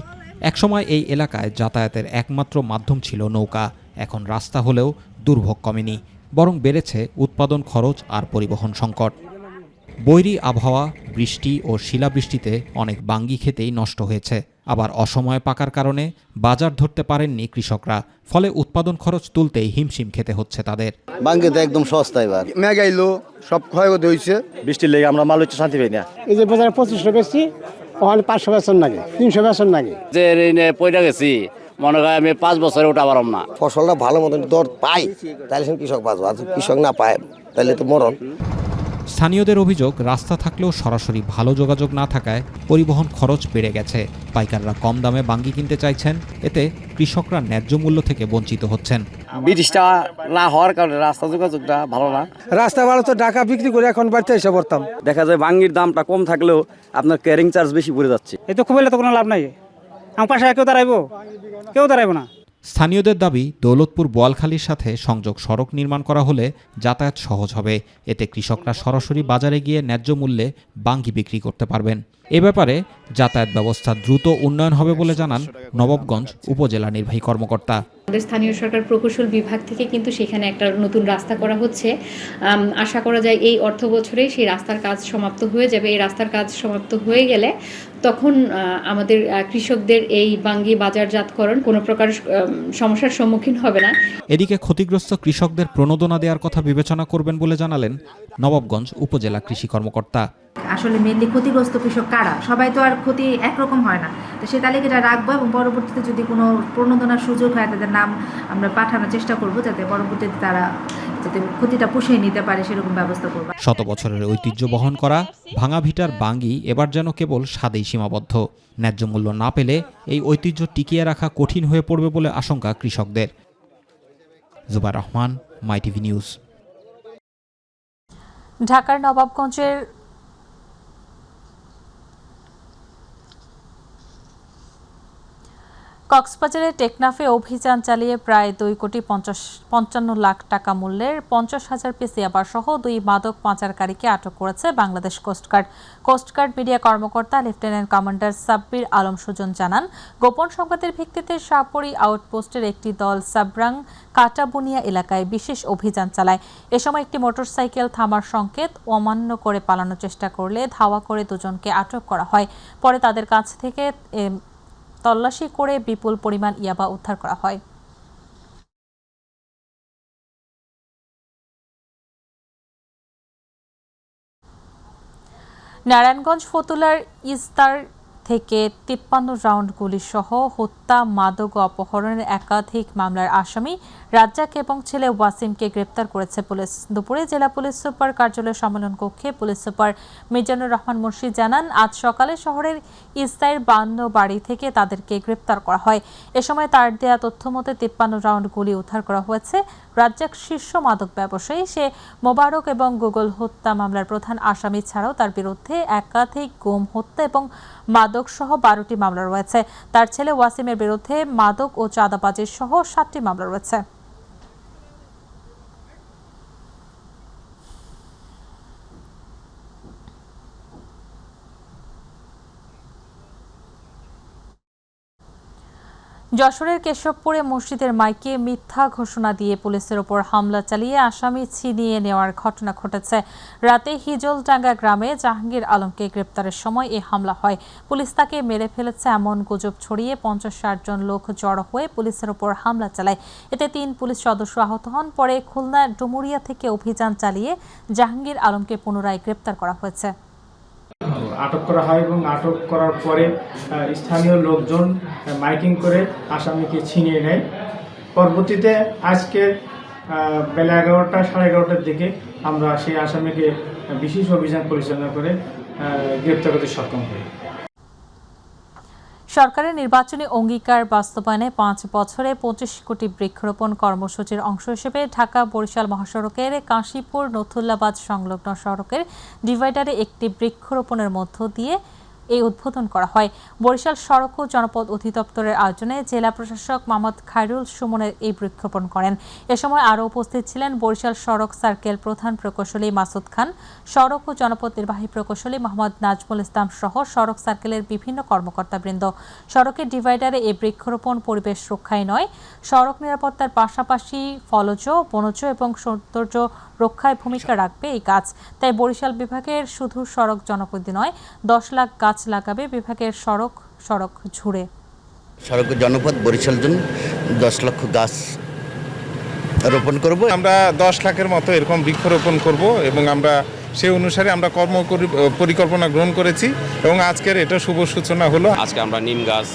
[SPEAKER 14] একসময় এই এলাকায় যাতায়াতের একমাত্র মাধ্যম ছিল নৌকা। এখন রাস্তা হলেও দুর্ভোগ কমেনি, বরং বেড়েছে উৎপাদন খরচ আর পরিবহন সংকট। বৈরী আবহাওয়া, বৃষ্টি ও শিলাবৃষ্টিতে অনেক বাঙ্গি খেতেই নষ্ট হয়েছে। আবার অসময়ে পাকার কারণে বাজার ধরতে পারেননি কৃষকরা। ফলে উৎপাদন খরচ তুলতেই হিমশিম খেতে হচ্ছে তাদের।
[SPEAKER 7] বাঙ্গি তো একদম সস্তা, এবার মেগাইলো সব ক্ষয়ক্ষতি হয়েছে। বৃষ্টির লেগে আমরা মাল হচ্ছে শান্তি পাই না।
[SPEAKER 15] এই যে বাজারে 2500 বেশি, ওখানে 500 বেতন লাগে, 300 বেতন লাগে।
[SPEAKER 16] যে পয়সা গেছি, মনে হয় আমি 5 বছরে ওটা পারলাম না।
[SPEAKER 7] ফসলটা ভালো মতন দর পাই তাহলে কৃষক বাঁচবো, আর কৃষক না পায় তাহলে তো মরণ।
[SPEAKER 14] স্থানীয়দের অভিযোগ, রাস্তা থাকলেও সরাসরি ভালো যোগাযোগ না থাকায় পরিবহন খরচ বেড়ে গেছে। পাইকাররা কম দামে বাঙ্গি কিনতে চাইছেন, এতে কৃষকরা ন্যায্য মূল্য থেকে বঞ্চিত হচ্ছেন।
[SPEAKER 16] ব্রিটিশটা না হওয়ার কারণে রাস্তা যোগাযোগটা ভালো না।
[SPEAKER 15] রাস্তা ভালো তো ঢাকা বিক্রি করে এখন বাড়িতে এসে পড়তাম।
[SPEAKER 16] দেখা যায় বাঙ্গির দামটা কম থাকলেও আপনার ক্যারিং চার্জ বেশি পড়ে যাচ্ছে।
[SPEAKER 15] এই তো খুব হলে তো কোনো লাভ নাই। আমার পাশে কেউ দাঁড়াইবো? কেউ দাঁড়াইবো না।
[SPEAKER 14] স্থানীয়দের দাবি, দৌলতপুর বোয়ালখালীর সাথে সংযোগ সড়ক নির্মাণ করা হলে যাতায়াত সহজ হবে। এতে কৃষকরা সরাসরি বাজারে গিয়ে ন্যায্য মূল্যে বাঙ্গি বিক্রি করতে পারবেন। এ ব্যাপারে যাতায়াত ব্যবস্থা দ্রুত উন্নয়ন হবে বলে জানান নবাবগঞ্জ উপজেলা নির্বাহী কর্মকর্তা।
[SPEAKER 17] আমাদের স্থানীয় সরকার প্রকৌশল বিভাগ থেকে কিন্তু সেখানে একটা নতুন রাস্তা করা হচ্ছে। আশা করা যায় এই অর্থ বছরেই সেই রাস্তার কাজ সমাপ্ত হয়ে যাবে। এই রাস্তার কাজ সমাপ্ত হয়ে গেলে তখন আমাদের কৃষকদের এই বাঙ্গি বাজারজাতকরণ কোনো প্রকার সমস্যার সম্মুখীন হবে না।
[SPEAKER 14] এদিকে ক্ষতিগ্রস্ত কৃষকদের প্রণোদনা দেওয়ার কথা বিবেচনা করবেন বলে জানালেন নবাবগঞ্জ উপজেলা কৃষি কর্মকর্তা।
[SPEAKER 17] আসলে মেনলি ক্ষতিগ্রস্ত কৃষক কারা? সবাই তো আর ক্ষতি একরকম হয় না। তো সেই তালিকাটা রাখবো এবং পরবর্তীতে যদি কোনো প্রণোদনার সুযোগ হয় তাদের নাম আমরা পাঠানোর চেষ্টা করব, যাতে পরবর্তীতে তারা যাতে ক্ষতিটা পুষিয়ে নিতে পারে সেরকম ব্যবস্থা করব।
[SPEAKER 14] শত বছরের ঐতিহ্য বহন করা ভাঙা ভিটার বাঙ্গি এবার যেন কেবল স্বাদেই সীমাবদ্ধ। ন্যায্য মূল্য না পেলে এই ঐতিহ্য টিকিয়ে রাখা কঠিন হয়ে পড়বে বলে আশঙ্কা কৃষকদের। জুবার রহমান, মাই টিভি নিউজ।
[SPEAKER 1] ঢাকার নবাবগঞ্জের কক্সবাজারে টেকনাফে অভিযান চালিয়ে প্রায় 2,55 লাখ টাকা মূল্যের 50,000 পিস ইয়াবা সহ 2 মাদক পাচারকারীকে আটক করেছে বাংলাদেশ কোস্টগার্ড। কোস্টগার্ড মিডিয়া কর্মকর্তা লেফটেন্যান্ট কমান্ডার সাব্বির আলম সুজন জানান, গোপন সংবাদের ভিত্তিতে শাহপরী আউটপোস্টের একটি দল সাবরাং কাটাবুনিয়া এলাকায় বিশেষ অভিযান চালায়। এ সময় একটি মোটরসাইকেল থামার সংকেত অমান্য করে পালানোর চেষ্টা করলে ধাওয়া করে দুজনকে আটক করা হয়। পরে তাদের কাছ থেকে তল্লাশি করে বিপুল পরিমাণ ইয়াবা উদ্ধার করা হয়। নারায়ণগঞ্জ ফতুল্লার ইস্তার থেকে 53 রাউন্ড গুলিসহ হত্যা, মাদক ও অপহরণের একাধিক মামলার আসামি রাজ্জাক এবং ছেলে ওয়াসিমকে গ্রেপ্তার করেছে পুলিশ। দুপুরে জেলা পুলিশ সুপার কার্যালয় সম্মেলন কক্ষে পুলিশ সুপার মিজানুর রহমান মুন্সি জানান, আজ সকালে শহরের ইস্তাইর 52 বাড়ি থেকে তাদেরকে গ্রেপ্তার করা হয়। এ সময় তার দেয়া তথ্য মতে 53 রাউন্ড গুলি উদ্ধার করা হয়েছে। রাজ্জাক শীর্ষ মাদক ব্যবসায়ী। সে মোবারক এবং গুগল হত্যা মামলার প্রধান আসামি ছাড়াও তার বিরুদ্ধে একাধিক গুম, হত্যা এবং মাদক সহ 12টি মামলা রয়েছে। তার ছেলে ওয়াসিমের বিরুদ্ধে মাদক ও চাঁদাবাজির সহ 7টি মামলা রয়েছে। যশোরের কেশবপুরে মসজিদের মাইকে মিথ্যা ঘোষণা দিয়ে পুলিশের ওপর হামলা চালিয়ে আসামি ছিনিয়ে নেওয়ার ঘটনা ঘটেছে। রাতে হিজলডাঙ্গা গ্রামে জাহাঙ্গীর আলমকে গ্রেপ্তারের সময় এই হামলা হয়। পুলিশ তাকে মেরে ফেলেছে এমন গুজব ছড়িয়ে 50-60 জন লোক জড়ো হয়ে পুলিশের ওপর হামলা চালায়। এতে 3 পুলিশ সদস্য আহত হন। পরে খুলনা ডুমুরিয়া থেকে অভিযান চালিয়ে জাহাঙ্গীর আলমকে পুনরায় গ্রেপ্তার করা হয়েছে।
[SPEAKER 15] আটক করা হয় এবং আটক করার পরে স্থানীয় লোকজন মাইকিং করে আসামিকে ছিনিয়ে নেয়। পরবর্তীতে আজকের বেলা 11টা 11:30টার দিকে আমরা সেই আসামিকে বিশেষ অভিযান পরিচালনা করে গ্রেপ্তার করতে সক্ষম হই।
[SPEAKER 1] সরকারের নির্বাচনী অঙ্গীকার বাস্তবায়নে 5 বছরে 25 কোটি বৃক্ষরোপণ কর্মসূচির অংশ হিসেবে ঢাকা বরিশাল মহাসড়কের কাশীপুর নথুল্লাবাদ সংলগ্ন সড়কের ডিভাইডারে একটি বৃক্ষরোপণের মধ্য দিয়ে এই উদ্বোধন করা হয়। বরিশাল সড়ক ও জনপদ অধিদপ্তরের আয়োজনে জেলা প্রশাসক মোহাম্মদ খায়রুল সুমনের এই বৃক্ষরোপণ করেন। এ সময় আরও উপস্থিত ছিলেন বরিশাল সড়ক সার্কেল প্রধান প্রকৌশলী মাসুদ খান, সড়ক ও জনপদ নির্বাহী প্রকৌশলী মোহাম্মদ নাজমুল ইসলাম সহ সড়ক সার্কেলের বিভিন্ন কর্মকর্তাবৃন্দ। সড়কের ডিভাইডারে এই বৃক্ষরোপণ পরিবেশ রক্ষায় নয়, সড়ক নিরাপত্তার পাশাপাশি ফলজ, বনজ এবং সৌন্দর্য রক্ষায় ভূমিকা রাখবে এই গাছ। তাই বরিশাল বিভাগের শুধু সড়ক জনপদে নয়, 10 লাখ গাছ লাগাবে বিভাগের সড়ক ঝুড়ে।
[SPEAKER 18] সড়ক জনপদ বরিশাল জন্য 10 লক্ষ গাছ রোপণ করব।
[SPEAKER 19] আমরা 10 লাখের মতো এরকম বৃক্ষরোপণ করব এবং আমরা সেই অনুসারে আমরা পরিকল্পনা গ্রহণ করেছি এবং আজকের এটা শুভ সূচনা হলো।
[SPEAKER 20] আজকে আমরা নিম গাছ,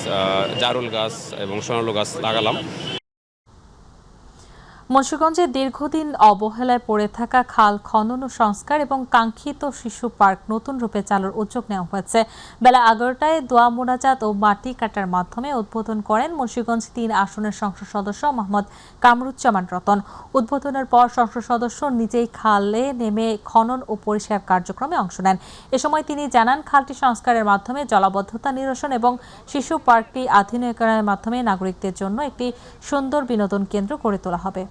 [SPEAKER 20] জারুল গাছ এবং সোনালু গাছ লাগালাম।
[SPEAKER 1] মুন্সিগঞ্জে দীর্ঘদিন অবহেলায় পড়ে থাকা খাল খনন ও সংস্কার এবং কাঙ্ক্ষিত শিশু পার্ক নতুন রূপে চালুর উদ্যোগ নেওয়া হয়েছে। বেলা 11টায় দোয়া মোনাজাত ও মাটি কাটার মাধ্যমে উদ্বোধন করেন মুন্সিগঞ্জ 3 আসনের সংসদ সদস্য মোহাম্মদ কামরুজ্জামান রতন। উদ্বোধনের পর সংসদ সদস্য নিজেই খালে নেমে খনন ও পরিষ্কার কার্যক্রমে অংশ নেন। এ সময় তিনি জানান, খালটি সংস্কারের মাধ্যমে জলাবদ্ধতা নিরসন এবং শিশু পার্কটি আধুনিকরণের মাধ্যমে নাগরিকদের জন্য একটি সুন্দর বিনোদন কেন্দ্র গড়ে তোলা হবে।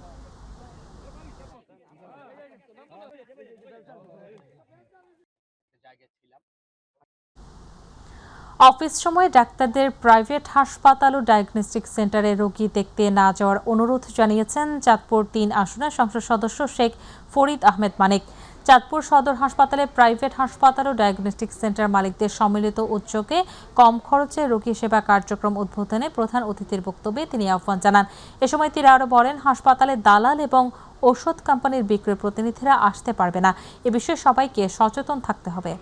[SPEAKER 1] অফিস সময়ে ডাক্তারদের প্রাইভেট হাসপাতাল ও ডায়াগনস্টিক সেন্টারে রোগী দেখতে না যাওয়ার অনুরোধ জানিয়েছেন চাঁদপুর 3 আসনের সংসদ সদস্য শেখ ফরিদ আহমেদ মানিক। চাঁদপুর সদর হাসপাতালে প্রাইভেট হাসপাতাল ও ডায়াগনস্টিক সেন্টার মালিকদের সম্মিলিত উদ্যোগে কম খরচে রোগী সেবা কার্যক্রম উদ্বোধনে প্রধান অতিথির বক্তব্যে তিনি আহ্বান জানান। এ সময় তিনি আরও বলেন, হাসপাতালে দালাল এবং ঔষধ কোম্পানির বিক্রয় প্রতিনিধিরা আসতে পারবে না। এ বিষয়ে সবাইকে সচেতন থাকতে হবে।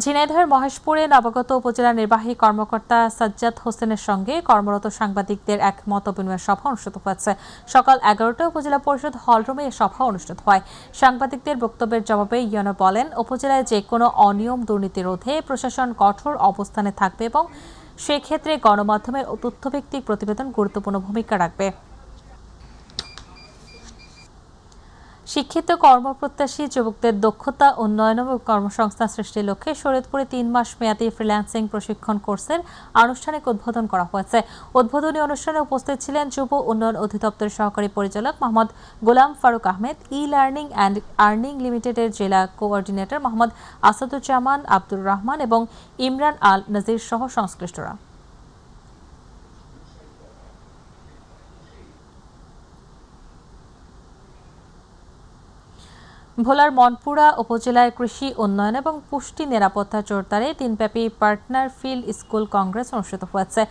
[SPEAKER 1] ঝিনাইদহের মহেশপুরে নবাগত উপজেলা নির্বাহী কর্মকর্তা সাজ্জাদ হোসেনের সঙ্গে কর্মরত সাংবাদিকদের এক মতবিনিময় সভা অনুষ্ঠিত হয়েছে। সকাল 11টায় উপজেলা পরিষদ হলরুমে এ সভা অনুষ্ঠিত হয়। সাংবাদিকদের বক্তব্যের জবাবে ইউনো বলেন, উপজেলায় যে কোনো অনিয়ম দুর্নীতি রোধে প্রশাসন কঠোর অবস্থানে থাকবে এবং সেক্ষেত্রে গণমাধ্যমের তথ্যভিত্তিক প্রতিবেদন গুরুত্বপূর্ণ ভূমিকা রাখবে। শিক্ষিত কর্মপ্রত্যাশী যুবকদের দক্ষতা উন্নয়ন ও কর্মসংস্থান সৃষ্টির লক্ষ্যে শরীয়তপুরে 3 মাস মেয়াদী ফ্রিল্যান্সিং প্রশিক্ষণ কোর্সের আনুষ্ঠানিক উদ্বোধন করা হয়েছে। উদ্বোধনী অনুষ্ঠানে উপস্থিত ছিলেন যুব উন্নয়ন অধিদপ্তরের সহকারী পরিচালক Mohammad Golam Faruk Ahmed, e learning and earning লিমিটেডের জেলা কোঅর্ডিনেটর মোহাম্মদ আসাদুজ্জামান, আব্দুর রহমান এবং ইমরান আল নজির সহ সংশ্লিষ্টরা। ভোলার মনপুরা উপজেলায় কৃষি উন্নয়ন এবং পুষ্টি নিরাপত্তা জোরদারে দিনব্যাপী পার্টনার ফিল্ড স্কুল কংগ্রেস অনুষ্ঠিত হয়েছে।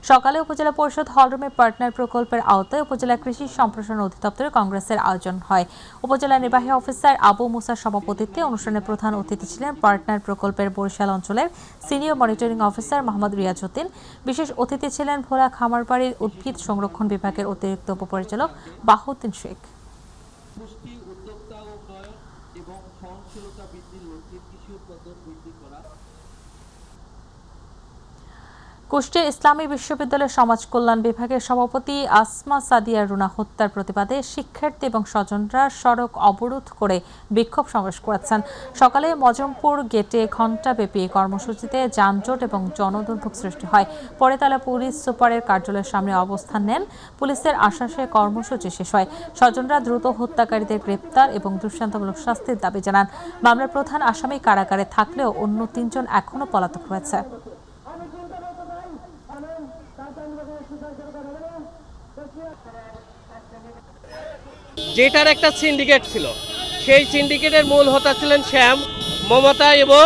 [SPEAKER 1] সকালে উপজেলা পরিষদ হলরুমে পার্টনার প্রকল্পের আওতায় উপজেলা কৃষি সম্প্রসারণ অধিদপ্তরে কংগ্রেসের আয়োজন হয়। উপজেলা নির্বাহী অফিসার আবু মুসার সভাপতিত্বে অনুষ্ঠানে প্রধান অতিথি ছিলেন পার্টনার প্রকল্পের বরিশাল অঞ্চলের senior monitoring officer Mohammad Riazuddin. বিশেষ অতিথি ছিলেন ভোলা খামারবাড়ির উদ্ভিদ সংরক্ষণ বিভাগের অতিরিক্ত উপপরিচালক বাহুদ্দিন শেখ। কুষ্টিয়া ইসলামী বিশ্ববিদ্যালয়ের সমাজ কল্যাণ বিভাগের সভাপতি আসমা সাদিয়া রুনা হত্যার প্রতিবাদে শিক্ষার্থী এবং স্বজনরা সড়ক অবরোধ করে বিক্ষোভ সমাবেশ করেছেন। সকালে মজমপুর গেটে ঘণ্টাব্যাপী কর্মসূচিতে যানজট এবং জনদুর্ভোগ সৃষ্টি হয়। পরে তারা পুলিশ সুপারের কার্যালয়ের সামনে অবস্থান নেন। পুলিশের আশ্বাসে কর্মসূচি শেষ হয়। স্বজনরা দ্রুত হত্যাকারীদের গ্রেপ্তার এবং দৃষ্টান্তমূলক শাস্তির দাবি জানান। মামলার প্রধান আসামি কারাগারে থাকলেও অন্য 3 জন এখনও পলাতক রয়েছে।
[SPEAKER 21] যেটার একটা সিন্ডিকেট ছিল, সেই সিন্ডিকেটের মূল হোতা ছিলেন শ্যাম, মমতা এবং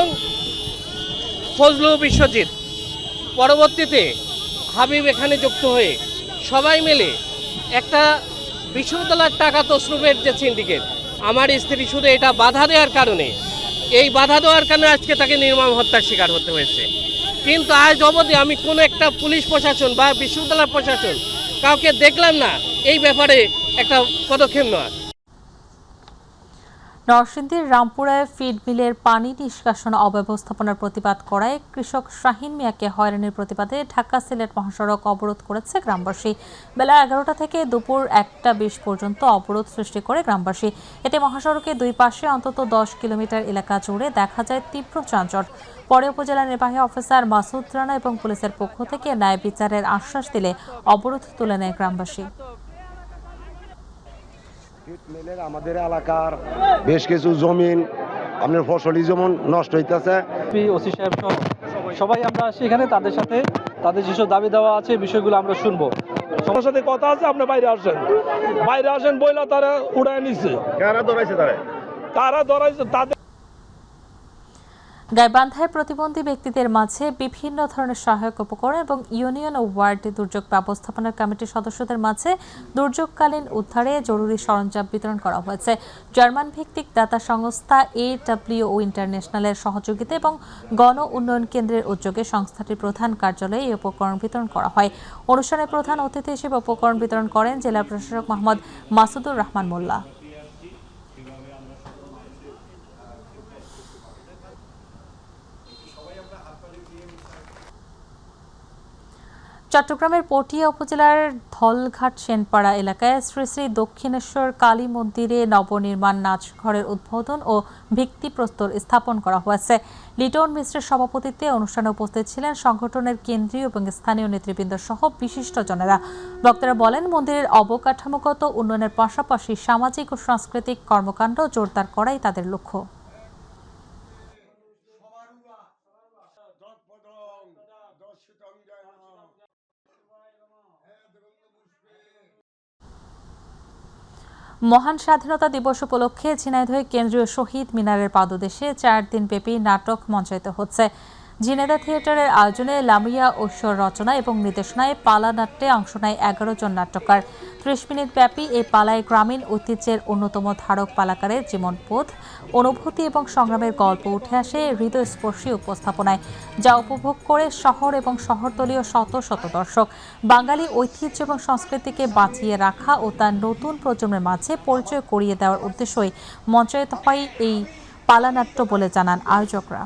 [SPEAKER 21] ফজলু বিশ্বজিৎ। পরবর্তীতে হাবিব এখানে যুক্ত হয়ে সবাই মিলে একটা বিশ্ববিদ্যালয়ের টাকা তসরুপের যে সিন্ডিকেট, আমার স্ত্রী শুধু এটা বাধা দেওয়ার কারণে, এই বাধা দেওয়ার কারণে আজকে তাকে নির্মম হত্যার শিকার হতে হয়েছে। কিন্তু আজ অবধি আমি কোনো একটা পুলিশ প্রশাসন বা বিশ্ববিদ্যালয় প্রশাসন কাউকে দেখলাম না এই ব্যাপারে একটা পদক্ষেপ নেওয়া।
[SPEAKER 1] নরসিংদীর রামপুরায় ফিড মিলের পানি নিষ্কাশন অব্যবস্থাপনার প্রতিবাদ করায় কৃষক শাহিন মিয়াকে হয়রানির প্রতিবাদে ঢাকা সিলেট মহাসড়ক অবরোধ করেছে গ্রামবাসী। বেলা 11টা থেকে দুপুর 1টা 20 পর্যন্ত অবরোধ সৃষ্টি করে গ্রামবাসী। এতে মহাসড়কের দুই পাশে অন্তত 10 কিলোমিটার এলাকা জুড়ে দেখা যায় তীব্র যানজট। পরে উপজেলা নির্বাহী অফিসার মাসুদ রানা এবং পুলিশের পক্ষ থেকে ন্যায় বিচারের আশ্বাস দিলে অবরোধ তুলে নেয় গ্রামবাসী।
[SPEAKER 22] আমাদের এলাকার বেশ কিছু জমিন, আপনার ফসলি যেমন নষ্ট হইতেছে।
[SPEAKER 23] ওসি সাহেব সহ সবাই আমরা সেখানে তাদের সাথে তাদের যেসব দাবি দেওয়া আছে বিষয়গুলো আমরা শুনবো। সবার সাথে কথা আছে, আপনি বাইরে আসেন বইলা তারা উড়ায় নিচ্ছে। তারা ধরাইছে তাদের।
[SPEAKER 1] গাইবান্ধায় প্রতিবন্ধী ব্যক্তিদের মাঝে বিভিন্ন ধরনের সহায়ক উপকরণ এবং ইউনিয়ন ও ওয়ার্ড দুর্যোগ ব্যবস্থাপনা কমিটির সদস্যদের মাঝে দুর্যোগকালীন উদ্ধারে জরুরি সরঞ্জাম বিতরণ করা হয়েছে। জার্মান ভিত্তিক দাতা সংস্থা AWO ইন্টারন্যাশনালের সহযোগিতা এবং গণ উন্নয়ন কেন্দ্রের উদ্যোগে সংস্থাটির প্রধান কার্যালয়ে এই উপকরণ বিতরণ করা হয়। অনুষ্ঠানে প্রধান অতিথি হিসেবে উপকরণ বিতরণ করেন জেলা প্রশাসক মোহাম্মদ মাসুদুর রহমান মোল্লা। চট্টগ্রামের পটিয়া উপজেলার ধলঘাট সেনপাড়া এলাকায় শ্রী শ্রী দক্ষিণেশ্বর কালী মন্দিরে নবনির্মাণ নাচঘরের উদ্বোধন ও ভিত্তিপ্রস্তর স্থাপন করা হয়েছে। লিটন মিশ্রের সভাপতিত্বে অনুষ্ঠানে উপস্থিত ছিলেন সংগঠনের কেন্দ্রীয় এবং স্থানীয় নেতৃবৃন্দ সহ বিশিষ্টজনেরা। বক্তারা বলেন, মন্দিরের অবকাঠামোগত উন্নয়নের পাশাপাশি সামাজিক ও সাংস্কৃতিক কর্মকাণ্ড জোরদার করাই তাদের লক্ষ্য। মহান স্বাধীনতা দিবস উপলক্ষে ঝিনাইদহে কেন্দ্রীয় শহীদ মিনারের পাদদেশে 4 দিনব্যাপী নাটক মঞ্চায়িত হচ্ছে। ঝিনাইদহ থিয়েটারের আয়োজনে লামিয়া ঐশ্বর রচনা এবং নির্দেশনায় পালা নাট্যে অংশ নেয় 11 জন নাট্যকার। 30 মিনিট ব্যাপী এই পালায় গ্রামীণ ঐতিহ্যের অন্যতম ধারক পালাকারের জীবনবোধ, অনুভূতি এবং সংগ্রামের গল্প উঠে আসে হৃদয়স্পর্শী উপস্থাপনায়, যা উপভোগ করে শহর এবং শহরতলীয় শত শত দর্শক। বাঙালি ঐতিহ্য এবং সংস্কৃতিকে বাঁচিয়ে রাখা ও তার নতুন প্রজন্মের মাঝে পরিচয় করিয়ে দেওয়ার উদ্দেশ্যই মঞ্চায়িত হয় এই পালানাট্য বলে জানান আয়োজকরা।